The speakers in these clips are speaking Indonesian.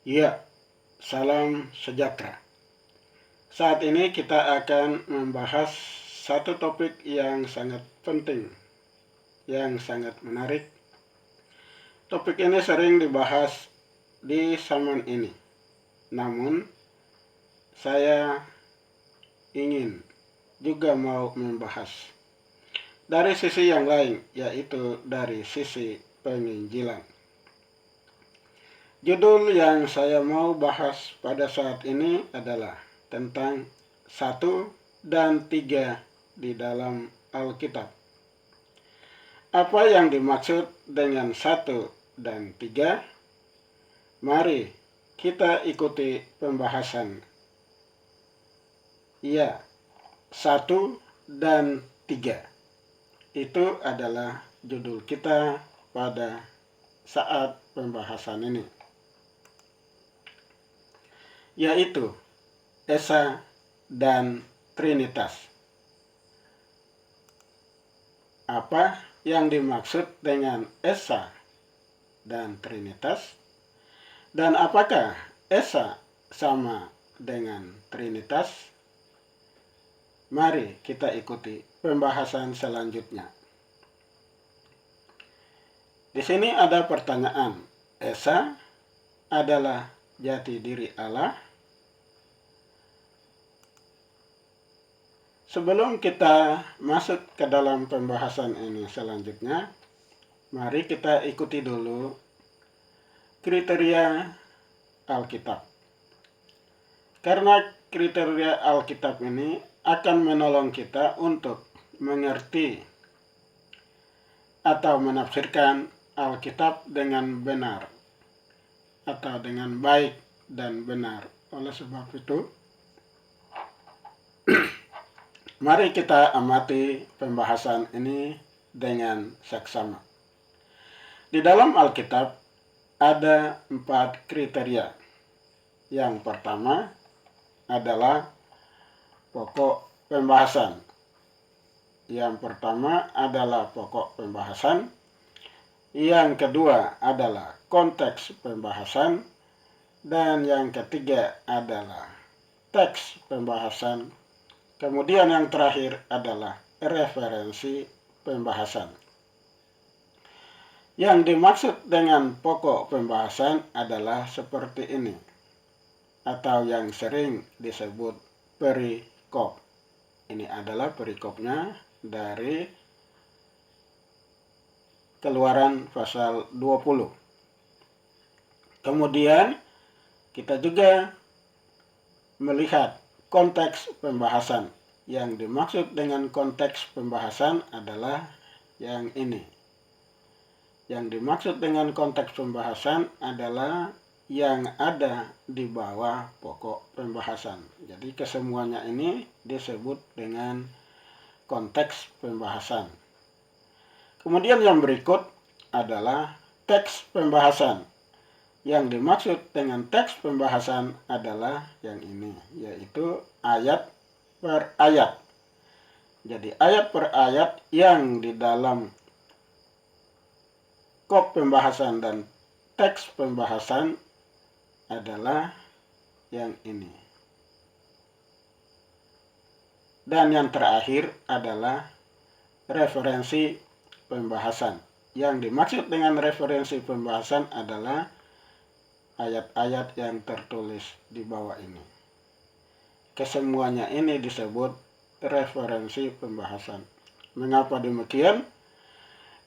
Ya, salam sejahtera. Saat ini kita akan membahas satu topik yang sangat penting, yang sangat menarik. Topik ini sering dibahas di zaman ini. Namun, saya ingin juga mau membahas dari sisi yang lain, yaitu dari sisi penginjilan. Judul yang saya mau bahas pada saat ini adalah tentang 1 dan 3 di dalam Alkitab. Apa yang dimaksud dengan 1 dan 3? Mari kita ikuti pembahasan. Ya, 1 dan 3. Itu adalah judul kita pada saat pembahasan ini, yaitu Esa dan Trinitas. Apa yang dimaksud dengan Esa dan Trinitas? Dan apakah Esa sama dengan Trinitas? Mari kita ikuti pembahasan selanjutnya. Di sini ada pertanyaan. Esa adalah jati diri Allah? Sebelum kita masuk ke dalam pembahasan ini selanjutnya, mari kita ikuti dulu kriteria Alkitab. Karena kriteria Alkitab ini akan menolong kita untuk mengerti atau menafsirkan Alkitab dengan benar atau dengan baik dan benar. Oleh sebab itu, mari kita amati pembahasan ini dengan seksama. Di dalam Alkitab ada 4 kriteria. Yang pertama adalah pokok pembahasan. Yang pertama adalah pokok pembahasan. Yang kedua adalah konteks pembahasan. Dan yang ketiga adalah teks pembahasan. Kemudian yang terakhir adalah referensi pembahasan. Yang dimaksud dengan pokok pembahasan adalah seperti ini, atau yang sering disebut perikop. Ini adalah perikopnya dari Keluaran pasal 20. Kemudian kita juga melihat konteks pembahasan. Yang dimaksud dengan konteks pembahasan adalah yang ini. Yang dimaksud dengan konteks pembahasan adalah yang ada di bawah pokok pembahasan. Jadi kesemuanya ini disebut dengan konteks pembahasan. Kemudian yang berikut adalah teks pembahasan. Yang dimaksud dengan teks pembahasan adalah yang ini, yaitu ayat per ayat. Jadi ayat per ayat yang di dalam kop pembahasan dan teks pembahasan adalah yang ini. Dan yang terakhir adalah referensi pembahasan. Yang dimaksud dengan referensi pembahasan adalah ayat-ayat yang tertulis di bawah ini. Kesemuanya ini disebut referensi pembahasan. Mengapa demikian?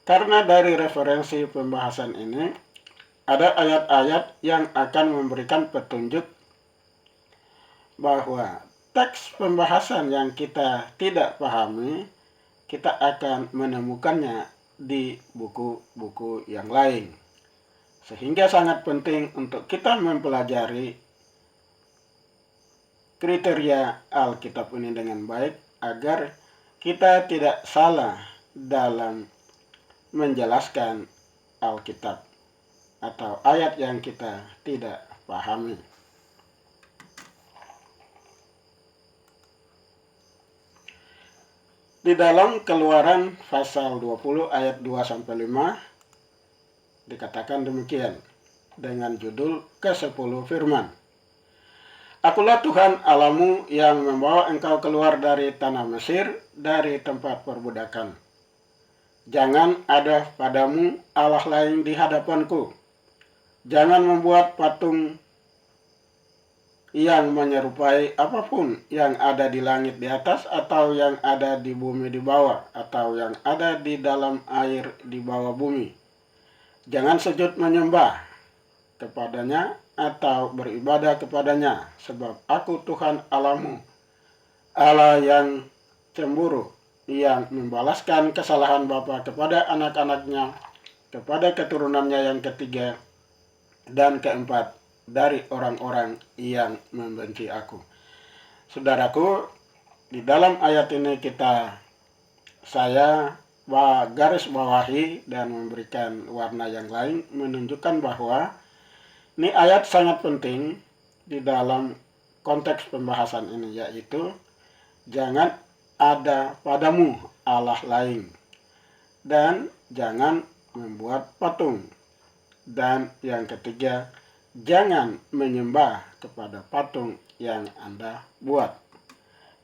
Karena dari referensi pembahasan ini ada ayat-ayat yang akan memberikan petunjuk bahwa teks pembahasan yang kita tidak pahami, kita akan menemukannya di buku-buku yang lain. Sehingga sangat penting untuk kita mempelajari kriteria Alkitab ini dengan baik agar kita tidak salah dalam menjelaskan Alkitab atau ayat yang kita tidak pahami. Di dalam Keluaran pasal 20 ayat 2-5 dikatakan demikian. dengan judul ke-10 firman. Akulah Tuhan Allahmu yang membawa engkau keluar dari tanah Mesir, dari tempat perbudakan. Jangan ada padamu Allah lain di hadapanku. Jangan membuat patung yang menyerupai apapun yang ada di langit di atas, atau yang ada di bumi di bawah, atau yang ada di dalam air di bawah bumi. Jangan sujud menyembah kepadanya atau beribadah kepadanya, sebab aku Tuhan Allahmu, Allah yang cemburu, yang membalaskan kesalahan bapa kepada anak-anaknya, kepada keturunannya yang ketiga dan keempat dari orang-orang yang membenci aku. Saudaraku, di dalam ayat ini saya garis bawahi dan memberikan warna yang lain, menunjukkan bahwa ini ayat sangat penting di dalam konteks pembahasan ini, yaitu jangan ada padamu Allah lain dan jangan membuat patung. Dan yang ketiga, jangan menyembah kepada patung yang Anda buat.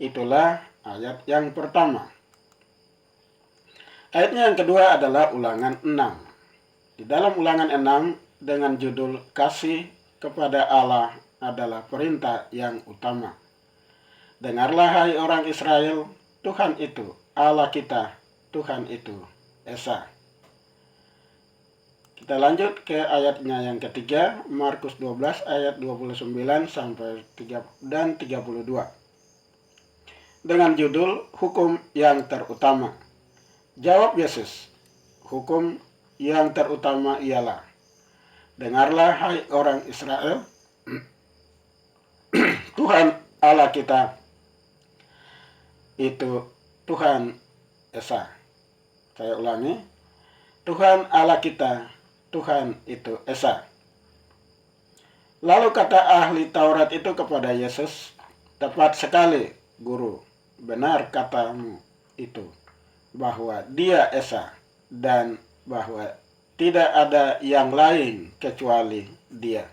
Itulah ayat yang pertama. Ayatnya yang kedua adalah Ulangan 6. Di dalam Ulangan 6 dengan judul kasih kepada Allah adalah perintah yang utama. Dengarlah hai orang Israel, Tuhan itu Allah kita, Tuhan itu Esa. Kita lanjut ke ayatnya yang ketiga, Markus 12 ayat 29 sampai 32. Dengan judul hukum yang terutama. Jawab Yesus, hukum yang terutama ialah, dengarlah hai orang Israel, Tuhan Allah kita itu Tuhan Esa. Saya ulangi, Tuhan Allah kita, Tuhan itu Esa. Lalu kata ahli Taurat itu kepada Yesus, tepat sekali guru, benar katamu itu, bahwa dia Esa dan bahwa tidak ada yang lain kecuali dia.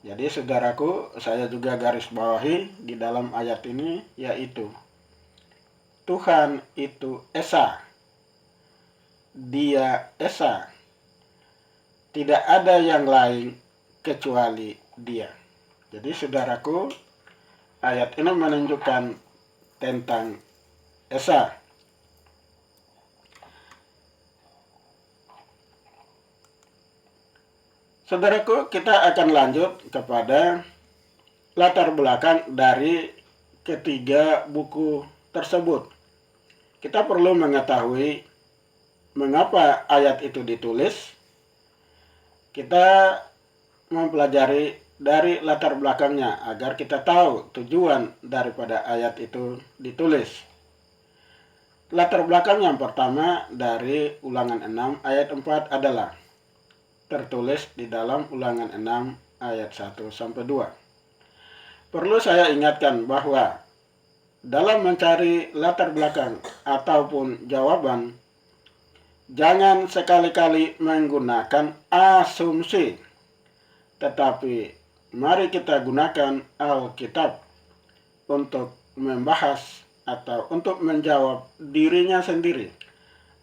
Jadi saudaraku, saya juga garis bawahi di dalam ayat ini, yaitu Tuhan itu Esa. Dia Esa. Tidak ada yang lain kecuali dia. Jadi saudaraku, ayat ini menunjukkan tentang Esa. Saudaraku, kita akan lanjut kepada latar belakang dari ketiga buku tersebut. Kita perlu mengetahui mengapa ayat itu ditulis. Kita mempelajari dari latar belakangnya agar kita tahu tujuan daripada ayat itu ditulis. Latar belakang yang pertama dari Ulangan 6 ayat 4 adalah tertulis di dalam Ulangan 6 ayat 1 sampai 2. Perlu saya ingatkan bahwa dalam mencari latar belakang ataupun jawaban, jangan sekali-kali menggunakan asumsi, tetapi mari kita gunakan Alkitab untuk membahas atau untuk menjawab dirinya sendiri,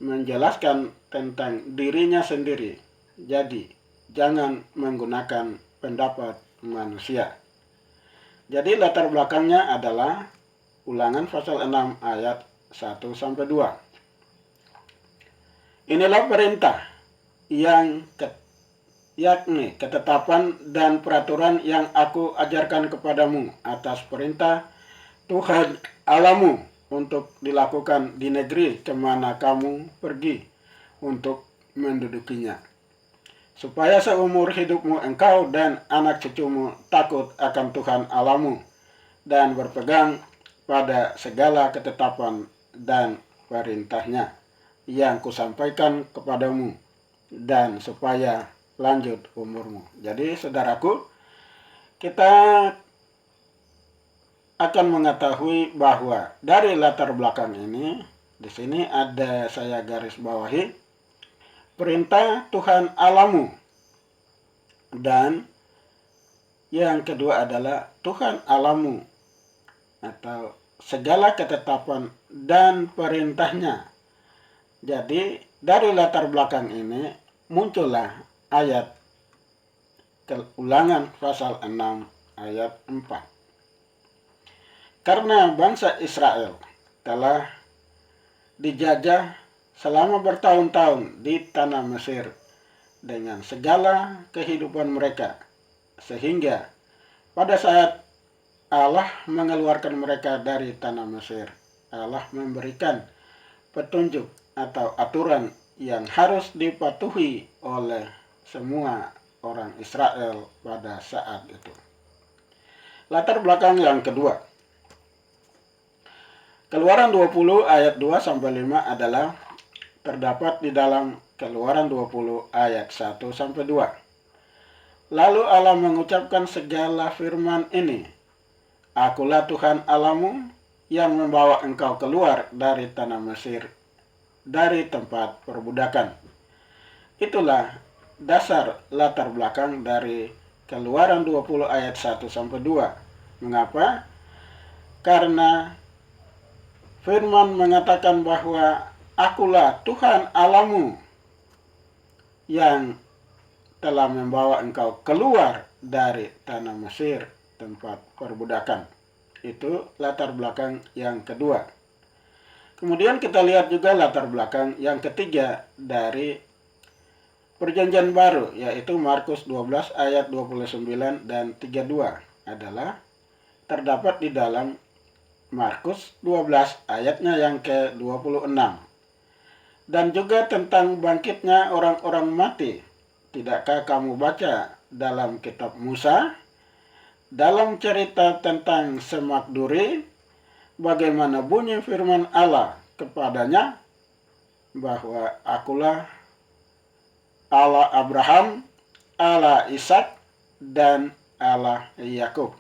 menjelaskan tentang dirinya sendiri. Jadi, jangan menggunakan pendapat manusia. Jadi, latar belakangnya adalah Ulangan pasal 6 ayat 1 sampai 2. Inilah perintah yakni ketetapan dan peraturan yang aku ajarkan kepadamu atas perintah Tuhan Allahmu untuk dilakukan di negeri kemana kamu pergi untuk mendudukinya, supaya seumur hidupmu engkau dan anak cucumu takut akan Tuhan Allahmu dan berpegang pada segala ketetapan dan perintahnya yang kusampaikan kepadamu, dan supaya lanjut umurmu. Jadi saudaraku, kita akan mengetahui bahwa dari latar belakang ini, di sini ada saya garis bawahi, perintah Tuhan Allahmu Dan yang kedua adalah Tuhan Allahmu, atau segala ketetapan dan perintahnya. Jadi dari latar belakang ini muncullah ayat Ulangan pasal 6 ayat 4. Karena bangsa Israel telah dijajah selama bertahun-tahun di tanah Mesir dengan segala kehidupan mereka, sehingga pada saat Allah mengeluarkan mereka dari tanah Mesir, Allah memberikan petunjuk atau aturan yang harus dipatuhi oleh semua orang Israel pada saat itu. Latar belakang yang kedua, Keluaran 20 ayat 2-5 adalah terdapat di dalam Keluaran 20 ayat 1-2. Lalu Allah mengucapkan segala firman ini, Akulah Tuhan Allahmu yang membawa engkau keluar dari tanah Mesir, dari tempat perbudakan. Itulah dasar latar belakang dari Keluaran 20 ayat 1-2. Mengapa? Karena firman mengatakan bahwa Akulah Tuhan Allahmu yang telah membawa engkau keluar dari tanah Mesir, tempat perbudakan. Itu latar belakang yang kedua. Kemudian kita lihat juga latar belakang yang ketiga dari Perjanjian Baru, yaitu Markus 12 ayat 29 dan 32 adalah terdapat di dalam Markus 12 ayatnya yang ke-26. Dan juga tentang bangkitnya orang-orang mati. Tidakkah kamu baca dalam kitab Musa, dalam cerita tentang semak duri, bagaimana bunyi firman Allah kepadanya, bahwa Akulah Allah Abraham, Allah Ishak, dan Allah Yakub.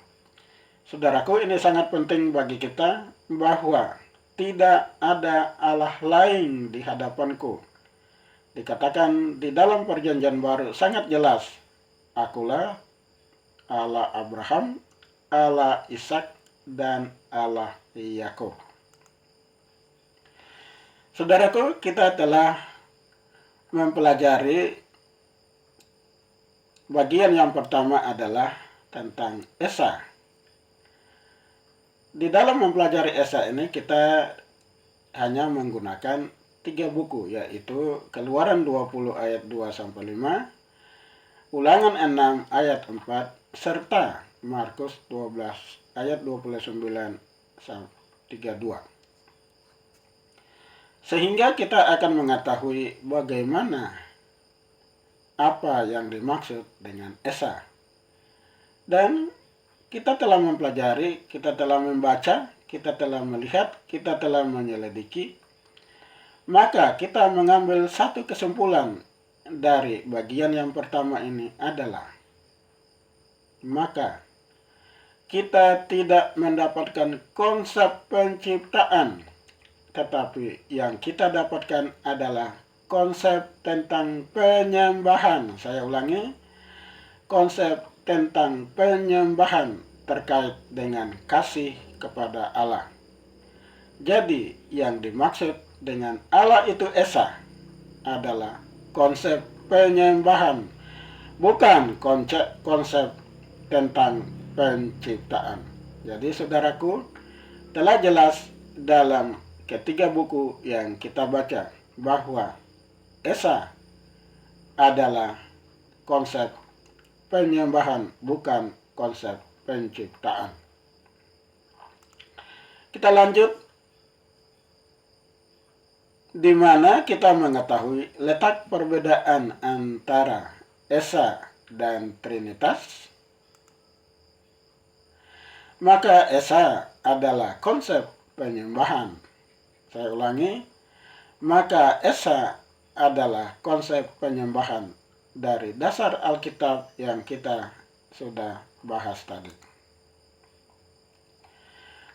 Saudaraku, ini sangat penting bagi kita bahwa tidak ada Allah lain di hadapanku. Dikatakan di dalam Perjanjian Baru sangat jelas, Akulah Allah Abraham, Allah Ishak, dan Allah Yakub. Saudaraku, kita telah mempelajari bagian yang pertama adalah tentang Esa. Di dalam mempelajari Esa ini kita hanya menggunakan 3 buku, yaitu Keluaran 20 ayat 2-5, Ulangan 6 ayat 4, serta Markus 12 ayat 29-32. Sehingga kita akan mengetahui bagaimana apa yang dimaksud dengan Esa. Dan kita telah mempelajari, kita telah membaca, kita telah melihat, kita telah menyelidiki. Maka kita mengambil satu kesimpulan dari bagian yang pertama ini adalah, maka kita tidak mendapatkan konsep penciptaan, tetapi yang kita dapatkan adalah konsep tentang penyembahan. Saya ulangi, konsep tentang penyembahan terkait dengan kasih kepada Allah. Jadi yang dimaksud dengan Allah itu Esa adalah konsep penyembahan, bukan konsep tentang penciptaan. Jadi saudaraku, telah jelas dalam ketiga buku yang kita baca bahwa Esa adalah konsep penyembahan, bukan konsep penciptaan. Kita lanjut, di mana kita mengetahui letak perbedaan antara Esa dan Trinitas. Maka Esa adalah konsep penyembahan. Saya ulangi, maka Esa adalah konsep penyembahan dari dasar Alkitab yang kita sudah bahas tadi.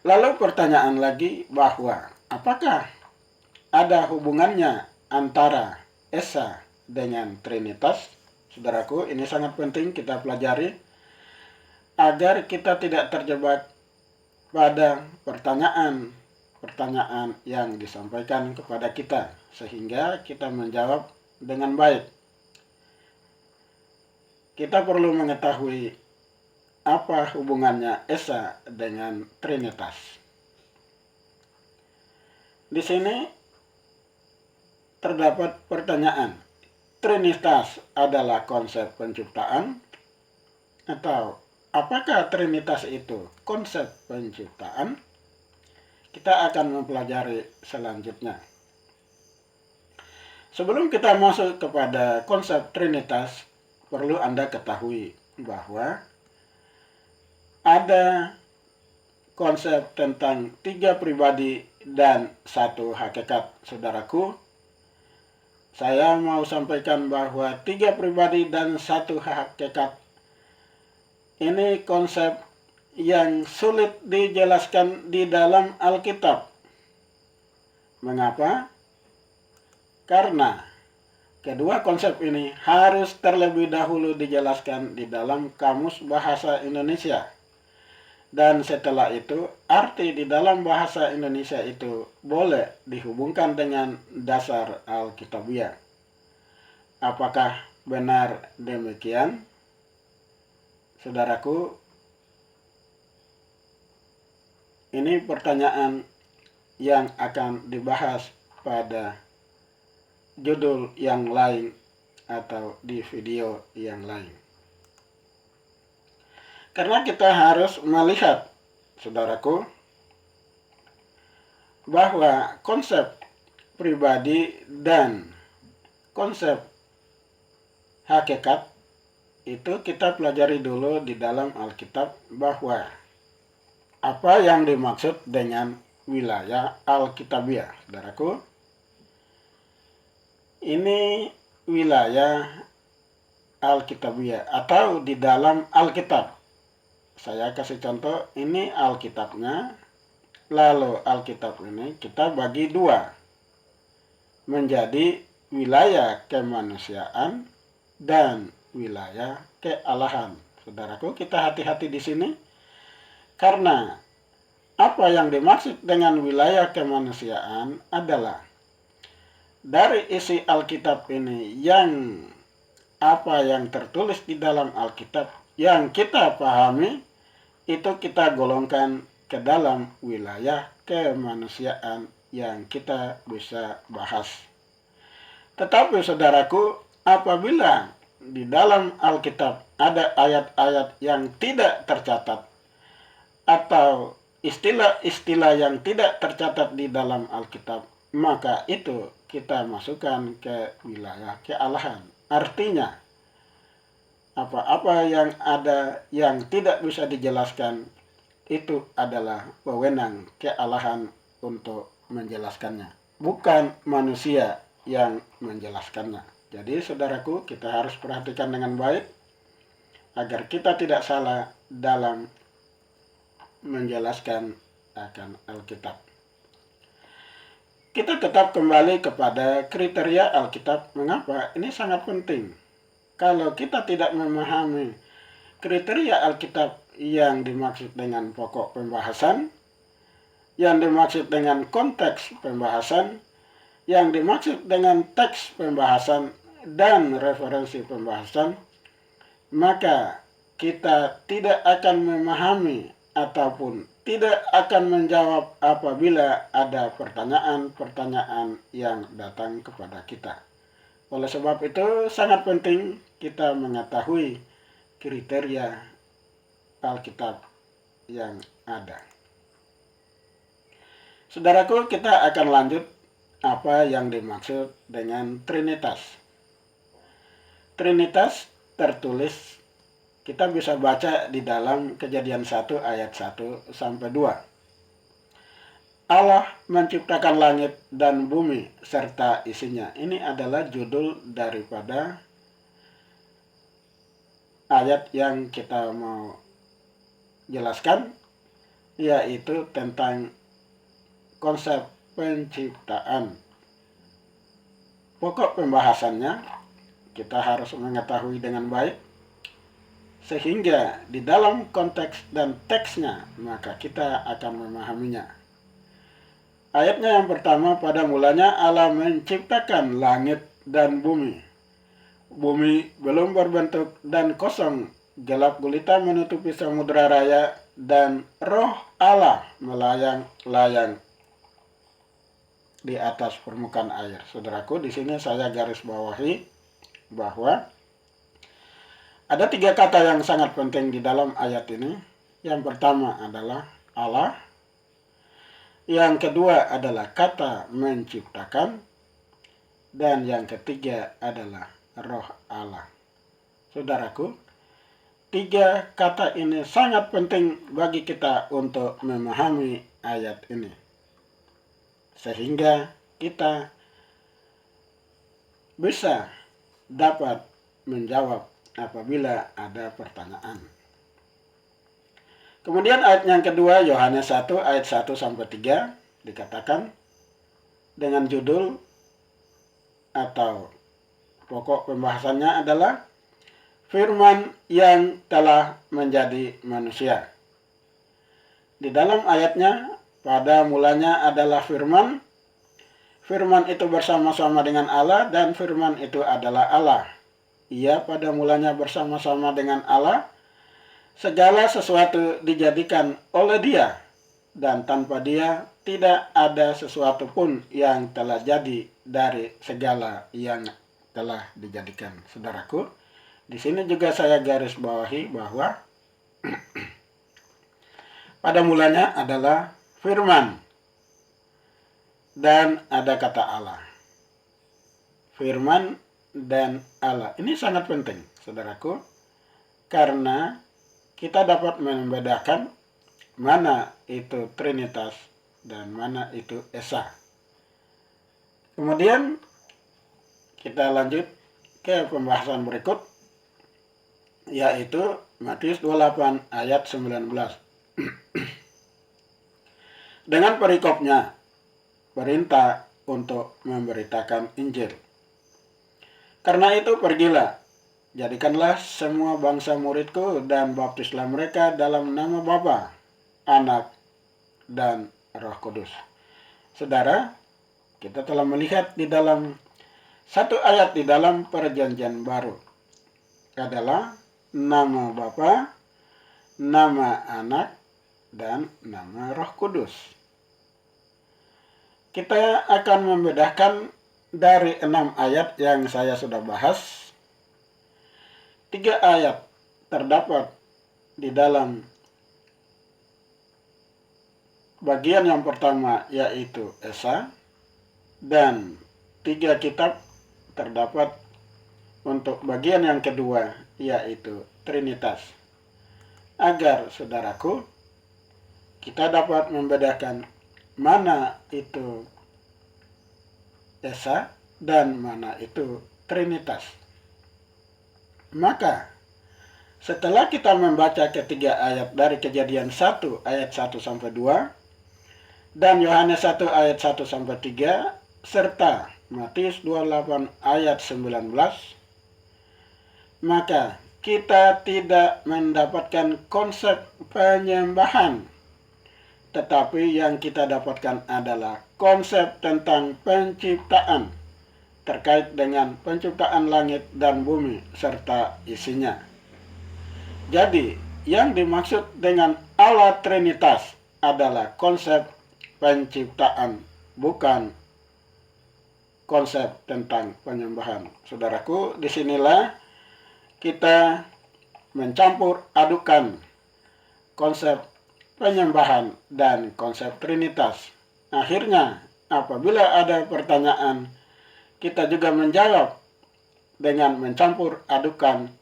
Lalu pertanyaan lagi bahwa apakah ada hubungannya antara Esa dengan Trinitas? Saudaraku, ini sangat penting kita pelajari agar kita tidak terjebak pada pertanyaan yang disampaikan kepada kita, sehingga kita menjawab dengan baik. Kita perlu mengetahui apa hubungannya Esa dengan Trinitas. Di sini terdapat pertanyaan, Trinitas adalah konsep penciptaan, atau apakah Trinitas itu konsep penciptaan? Kita akan mempelajari selanjutnya. Sebelum kita masuk kepada konsep Trinitas, perlu Anda ketahui bahwa ada konsep tentang 3 pribadi dan 1 hakikat. Saudaraku, saya mau sampaikan bahwa 3 pribadi dan 1 hakikat ini konsep yang sulit dijelaskan di dalam Alkitab. Mengapa? Karena kedua konsep ini harus terlebih dahulu dijelaskan di dalam Kamus Bahasa Indonesia. Dan setelah itu, arti di dalam bahasa Indonesia itu boleh dihubungkan dengan dasar Alkitabiah. Apakah benar demikian? Saudaraku, ini pertanyaan yang akan dibahas pada judul yang lain atau di video yang lain. Karena kita harus melihat, saudaraku, bahwa konsep pribadi dan konsep hakikat itu kita pelajari dulu di dalam Alkitab, bahwa apa yang dimaksud dengan wilayah Alkitabiah, saudaraku. Ini wilayah Alkitabiah atau di dalam Alkitab. Saya kasih contoh, ini Alkitabnya, lalu Alkitab ini kita bagi 2 menjadi wilayah kemanusiaan dan wilayah kealahan. Saudaraku, kita hati-hati di sini, karena apa yang dimaksud dengan wilayah kemanusiaan adalah dari isi Alkitab ini, yang apa yang tertulis di dalam Alkitab yang kita pahami, itu kita golongkan ke dalam wilayah kemanusiaan yang kita bisa bahas. Tetapi saudaraku, apabila di dalam Alkitab ada ayat-ayat yang tidak tercatat atau istilah-istilah yang tidak tercatat di dalam Alkitab, maka itu kita masukkan ke wilayah kealahan. Artinya, apa-apa yang ada yang tidak bisa dijelaskan, itu adalah wewenang kealahan untuk menjelaskannya, bukan manusia yang menjelaskannya. Jadi saudaraku, kita harus perhatikan dengan baik agar kita tidak salah dalam menjelaskan akan Alkitab. Kita tetap kembali kepada kriteria Alkitab. Mengapa? Ini sangat penting. Kalau kita tidak memahami kriteria Alkitab yang dimaksud dengan pokok pembahasan, yang dimaksud dengan konteks pembahasan, yang dimaksud dengan teks pembahasan dan referensi pembahasan, maka kita tidak akan memahami ataupun tidak akan menjawab apabila ada pertanyaan-pertanyaan yang datang kepada kita. Oleh sebab itu sangat penting kita mengetahui kriteria Alkitab yang ada. Saudaraku, kita akan lanjut apa yang dimaksud dengan Trinitas. Trinitas tertulis, kita bisa baca di dalam Kejadian 1 ayat 1 sampai 2. Allah menciptakan langit dan bumi serta isinya. Ini adalah judul daripada ayat yang kita mau jelaskan, yaitu tentang konsep penciptaan. Pokok pembahasannya, kita harus mengetahui dengan baik, sehingga di dalam konteks dan teksnya maka kita akan memahaminya. Ayatnya yang pertama, pada mulanya Allah menciptakan langit dan bumi. Bumi belum berbentuk dan kosong, gelap gulita menutupi samudra raya, dan roh Allah melayang-layang di atas permukaan air. Saudaraku, di sini saya garis bawahi bahwa ada 3 kata yang sangat penting di dalam ayat ini. Yang pertama adalah Allah. Yang kedua adalah kata menciptakan. Dan yang ketiga adalah roh Allah. Saudaraku, 3 kata ini sangat penting bagi kita untuk memahami ayat ini. Sehingga kita bisa dapat menjawab apabila ada pertanyaan. Kemudian ayat yang kedua, Yohanes 1 ayat 1 sampai 3 dikatakan dengan judul atau pokok pembahasannya adalah firman yang telah menjadi manusia. Di dalam ayatnya, pada mulanya adalah firman. Firman itu bersama-sama dengan Allah dan firman itu adalah Allah. Ia pada mulanya bersama-sama dengan Allah. Segala sesuatu dijadikan oleh Dia, dan tanpa Dia tidak ada sesuatu pun yang telah jadi dari segala yang telah dijadikan. Saudaraku, di sini juga saya garis bawahi bahwa pada mulanya adalah firman dan ada kata Allah. Firman dan Allah. Ini sangat penting, saudaraku, karena kita dapat membedakan mana itu Trinitas dan mana itu Esa. Kemudian kita lanjut ke pembahasan berikut, yaitu Matius 28 ayat 19. Dengan perikopnya, perintah untuk memberitakan Injil. Karena itu pergilah, jadikanlah semua bangsa muridku dan baptislah mereka dalam nama Bapa, Anak, dan Roh Kudus. Saudara, kita telah melihat di dalam satu ayat di dalam Perjanjian Baru adalah nama Bapa, nama Anak, dan nama Roh Kudus. Kita akan membedakan dari 6 ayat yang saya sudah bahas. 3 ayat terdapat di dalam bagian yang pertama, yaitu Esa, dan 3 kitab terdapat untuk bagian yang kedua, yaitu Trinitas. Agar saudaraku, kita dapat membedakan mana itu Esa dan mana itu Trinitas. Maka setelah kita membaca ketiga ayat dari Kejadian 1 ayat 1 sampai 2 dan Yohanes 1 ayat 1 sampai 3 serta Matius 28 ayat 19, maka kita tidak mendapatkan konsep penyembahan, tetapi yang kita dapatkan adalah konsep tentang penciptaan, terkait dengan penciptaan langit dan bumi serta isinya. Jadi, yang dimaksud dengan Allah Trinitas adalah konsep penciptaan, bukan konsep tentang penyembahan. Saudaraku, disinilah kita mencampur adukan konsep penyembahan dan konsep Trinitas. Akhirnya, apabila ada pertanyaan, kita juga menjawab dengan mencampur adukan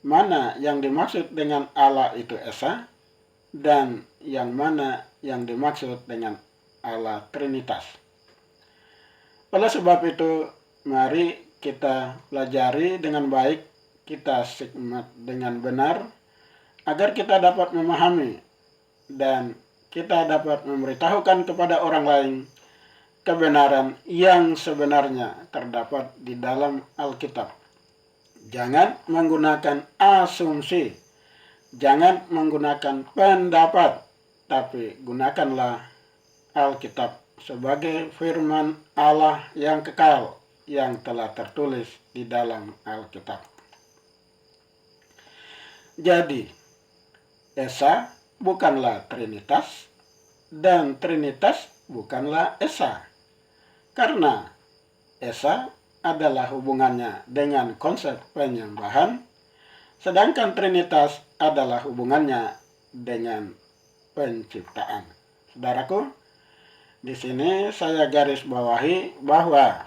mana yang dimaksud dengan Allah itu Esa dan yang mana yang dimaksud dengan Allah Trinitas. Oleh sebab itu, mari kita pelajari dengan baik, kita simak dengan benar, agar kita dapat memahami dan kita dapat memberitahukan kepada orang lain kebenaran yang sebenarnya terdapat di dalam Alkitab. Jangan menggunakan asumsi, jangan menggunakan pendapat, tapi gunakanlah Alkitab sebagai firman Allah yang kekal yang telah tertulis di dalam Alkitab. Jadi, Esa bukanlah Trinitas dan Trinitas bukanlah Esa. Karena Esa adalah hubungannya dengan konsep penyembahan, sedangkan Trinitas adalah hubungannya dengan penciptaan. Saudaraku, di sini saya garis bawahi bahwa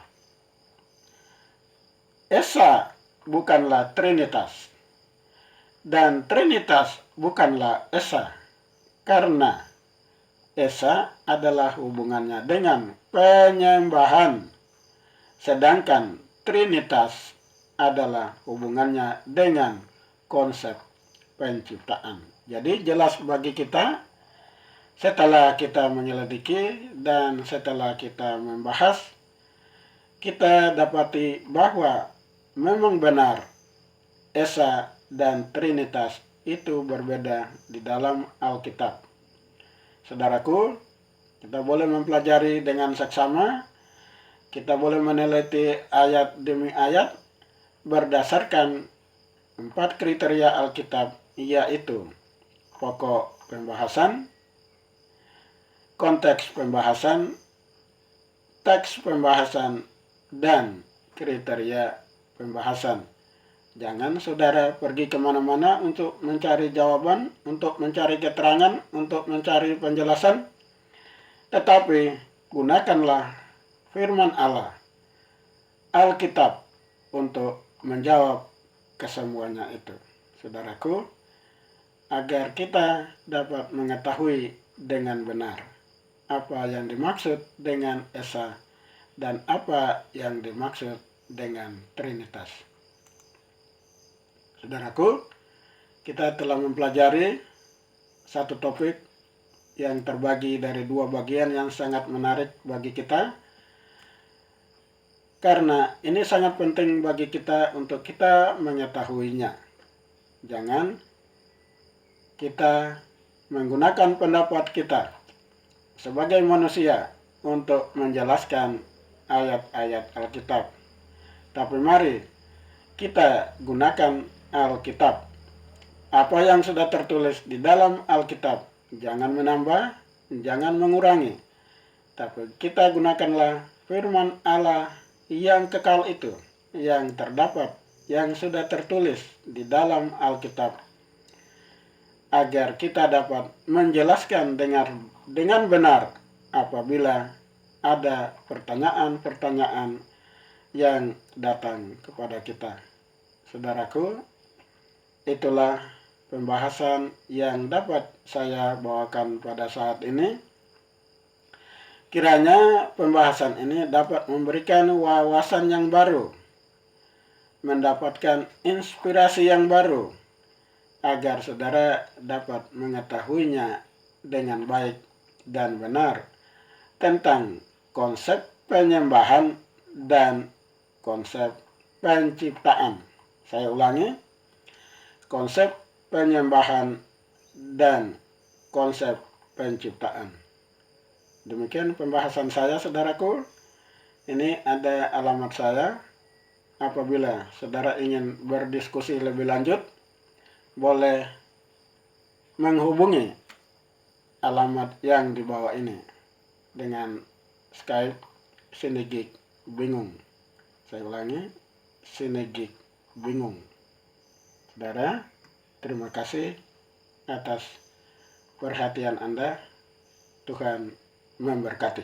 Esa bukanlah Trinitas dan Trinitas bukanlah Esa, karena Esa adalah hubungannya dengan penyembahan, sedangkan Trinitas adalah hubungannya dengan konsep penciptaan. Jadi jelas bagi kita setelah kita menyelidiki dan setelah kita membahas, kita dapati bahwa memang benar Esa dan Trinitas itu berbeda di dalam Alkitab. Saudaraku, kita boleh mempelajari dengan seksama, kita boleh meneliti ayat demi ayat berdasarkan 4 kriteria Alkitab, yaitu pokok pembahasan, konteks pembahasan, teks pembahasan, dan kriteria pembahasan. Jangan saudara pergi kemana-mana untuk mencari jawaban, untuk mencari keterangan, untuk mencari penjelasan. Tetapi gunakanlah firman Allah, Alkitab, untuk menjawab kesemuanya itu. Saudaraku, agar kita dapat mengetahui dengan benar apa yang dimaksud dengan Esa dan apa yang dimaksud dengan Trinitas. Saudaraku, kita telah mempelajari satu topik yang terbagi dari 2 bagian yang sangat menarik bagi kita. Karena ini sangat penting bagi kita untuk kita mengetahuinya. Jangan kita menggunakan pendapat kita sebagai manusia untuk menjelaskan ayat-ayat Alkitab. Tapi mari kita gunakan Alkitab. Apa yang sudah tertulis di dalam Alkitab, jangan menambah, jangan mengurangi. Tapi kita gunakanlah firman Allah yang kekal itu, yang terdapat, yang sudah tertulis di dalam Alkitab, agar kita dapat menjelaskan dengan benar apabila ada pertanyaan-pertanyaan yang datang kepada kita. Saudaraku, itulah pembahasan yang dapat saya bawakan pada saat ini. Kiranya pembahasan ini dapat memberikan wawasan yang baru, mendapatkan inspirasi yang baru, agar saudara dapat mengetahuinya dengan baik dan benar tentang konsep penyembahan dan konsep penciptaan. Saya ulangi, konsep penyembahan dan konsep penciptaan. Demikian pembahasan saya, saudaraku. Ini ada alamat saya. Apabila saudara ingin berdiskusi lebih lanjut, boleh menghubungi alamat yang di bawah ini dengan Skype Sinegik Bingung. Saya ulangi, Sinegik Bingung. Saudara, terima kasih atas perhatian Anda. Tuhan memberkati.